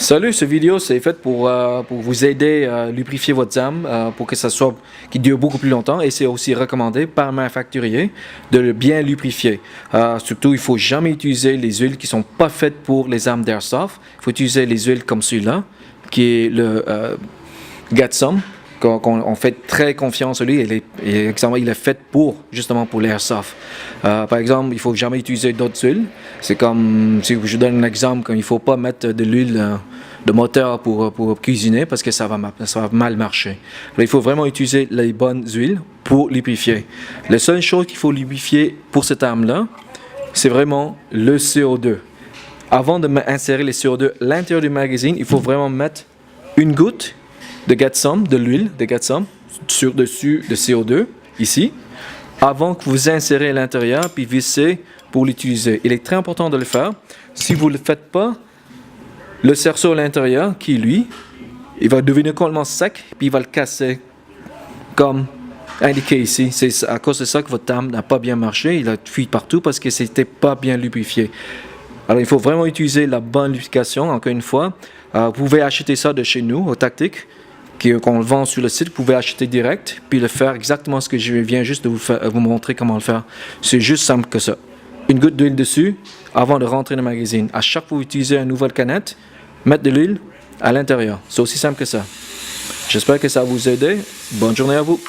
Salut, cette vidéo c'est fait pour vous aider à lubrifier votre zame pour que ça soit qui dure beaucoup plus longtemps, et c'est aussi recommandé par le manufacturier de le bien lubrifier. Surtout, il faut jamais utiliser les huiles qui sont pas faites pour les armes d'airsoft. Il faut utiliser les huiles comme celui-là, qui est le Gatsom. On fait très confiance à lui. Il est fait justement pour l'airsoft. Par exemple, il ne faut jamais utiliser d'autres huiles. C'est comme, si je donne un exemple, il ne faut pas mettre de l'huile de moteur pour cuisiner parce que ça va mal marcher. Alors, il faut vraiment utiliser les bonnes huiles pour lubrifier. La seule chose qu'il faut lubrifier pour cette arme-là, c'est vraiment le CO2. Avant d'insérer le CO2 à l'intérieur du magazine, il faut vraiment mettre une goutte de Gatsom, de l'huile de Gatsom, sur-dessus de CO2, ici, avant que vous insérez à l'intérieur, puis vissez pour l'utiliser. Il est très important de le faire. Si vous ne le faites pas, le cerceau à l'intérieur, qui lui, il va devenir complètement sec, puis il va le casser, comme indiqué ici. C'est à cause de ça que votre arme n'a pas bien marché, il a fui partout parce que c'était pas bien lubrifié. Alors, il faut vraiment utiliser la bonne lubrification, encore une fois. Vous pouvez acheter ça de chez nous, au Tactique, qu'on le vend sur le site. Vous pouvez acheter direct, puis le faire exactement ce que je viens juste de vous montrer comment le faire. C'est juste simple que ça. Une goutte d'huile dessus avant de rentrer dans le magazine. À chaque fois que vous utilisez une nouvelle canette, mettre de l'huile à l'intérieur. C'est aussi simple que ça. J'espère que ça va vous aider. Bonne journée à vous.